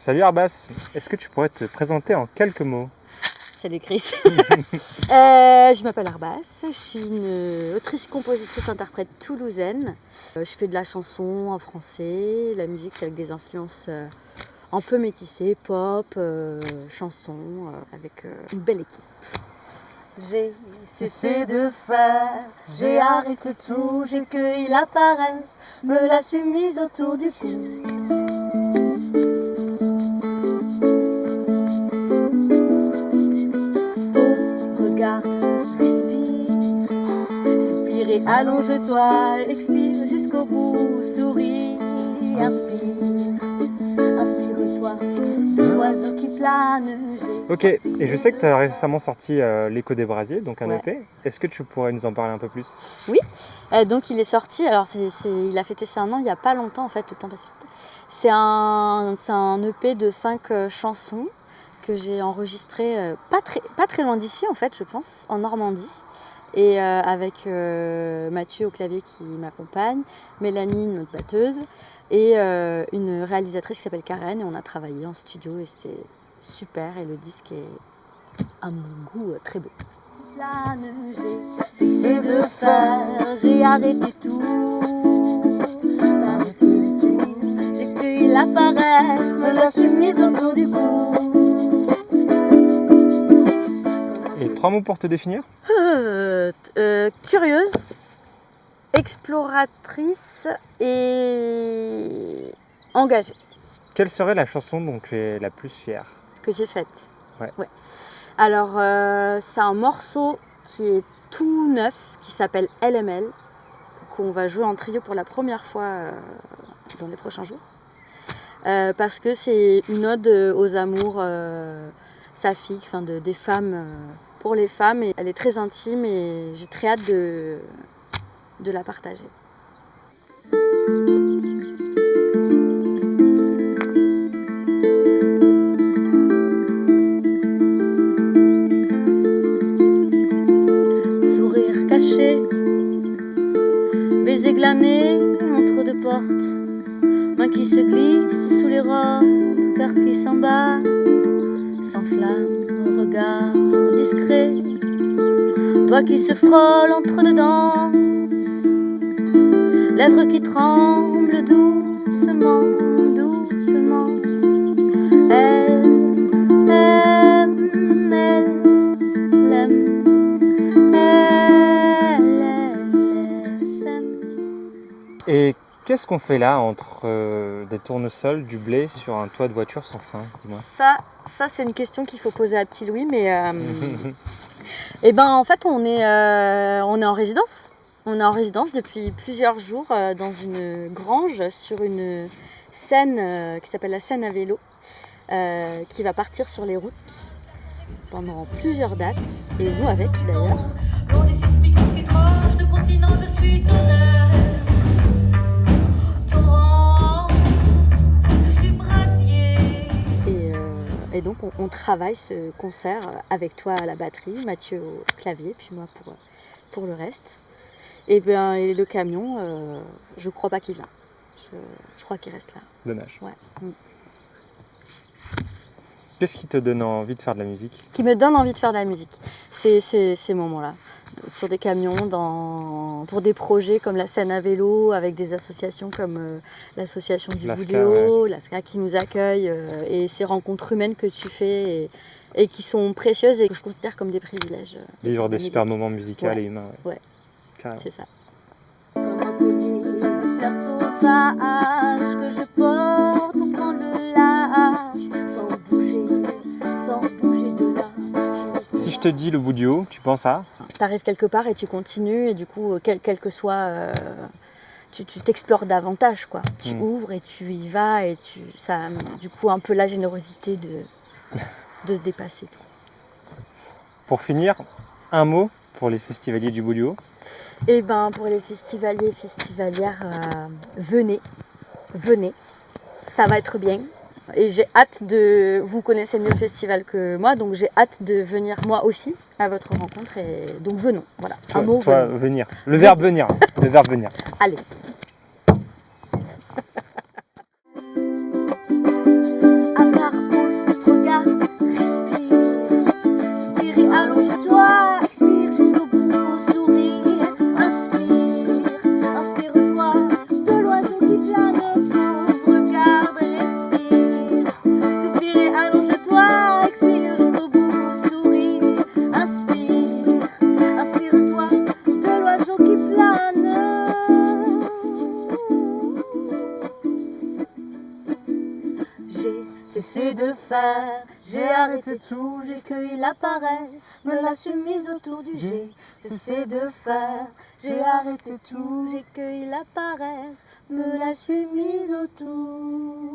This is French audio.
Salut Arbas, est-ce que tu pourrais te présenter en quelques mots? Salut Chris. Je m'appelle Arbas, je suis une autrice, compositrice, interprète toulousaine. Je fais de la chanson en français, la musique c'est avec des influences un peu métissées, pop, chanson, avec une belle équipe. J'ai cessé de faire, j'ai arrêté tout, j'ai cueilli la paresse, me la suis mise autour du cou. Regarde, respire et allonge-toi, expire jusqu'au bout, souris, inspire, inspire-toi, l'oiseau qui plane. Ok, et je sais que tu as récemment sorti L'écho des brasiers, donc un Ouais. EP. Est-ce que tu pourrais nous en parler un peu plus? Oui, donc il est sorti, alors il a fêté ses 1 an il n'y a pas longtemps en fait, le temps passe vite. C'est un EP de 5 chansons que j'ai enregistré pas très loin d'ici en fait je pense, en Normandie. Et avec Mathieu au clavier qui m'accompagne, Mélanie notre batteuse et une réalisatrice qui s'appelle Karen, et on a travaillé en studio et c'était super, et le disque est à mon goût très beau. J'ai cessé de faire, j'ai arrêté tout, j'ai cueilli la paresse, me la suis mise autour du cou. Et 3 mots pour te définir? Curieuse, exploratrice et engagée. Quelle serait la chanson dont tu es la plus fière? Que j'ai faite. Ouais. Alors, c'est un morceau qui est tout neuf, qui s'appelle LML, qu'on va jouer en trio pour la première fois dans les prochains jours. Parce que c'est une ode aux amours saphiques, des femmes, pour les femmes. Et elle est très intime et j'ai très hâte de la partager. Baiser glané entre deux portes, main qui se glisse sous les robes, cœur qui s'en bat, s'enflamme, regard discret, toi qui se frôle entre deux danses, lèvres qui tremblent doucement, doucement. Elle aime, elle aime. Et qu'est-ce qu'on fait là entre des tournesols, du blé sur un toit de voiture sans frein? Dis-moi. Ça c'est une question qu'il faut poser à Petit Louis, mais et ben en fait on est en résidence. On est en résidence depuis plusieurs jours dans une grange sur une scène qui s'appelle la Seine à vélo, qui va partir sur les routes pendant plusieurs dates, et nous avec d'ailleurs. Loin du sismique qui tranche le continent, je suis tonnerre, torrent, je suis brasier. Et donc on travaille ce concert avec toi à la batterie, Mathieu au clavier, puis moi pour le reste. Et le camion, je crois pas qu'il vient. Je crois qu'il reste là. Dommage. Ouais. Qu'est-ce qui te donne envie de faire de la musique? Qui me donne envie de faire de la musique, c'est ces moments-là. Sur des camions, pour des projets comme la Seine à vélo, avec des associations comme l'association du Boudéo, l'ASCA qui nous accueille, et ces rencontres humaines que tu fais et qui sont précieuses et que je considère comme des privilèges. Vivre des super moments musicaux et humains. Ouais, carrément. c'est ça. Que je porte pour prendre le large, sans bouger de là. Si je te dis le Boudéo, tu penses à? T'arrives quelque part et tu continues, et du coup, quel que soit, tu t'explores davantage, quoi. Tu ouvres et tu y vas, et ça, du coup, un peu la générosité de dépasser. Pour finir, un mot pour les festivaliers du Boudéo? Et pour les festivaliers et festivalières, venez, ça va être bien. Et j'ai hâte vous connaissez mieux le festival que moi, donc j'ai hâte de venir moi aussi à votre rencontre, et donc venons, voilà. Un mot, toi, venons. venir. Le verbe venir. Le verbe venir. Allez. À cessé de faire. J'ai arrêté tout, j'ai cueilli la paresse, me la suis mise autour du j'ai cessé de faire. J'ai arrêté tout, j'ai cueilli la paresse, me la suis mise autour.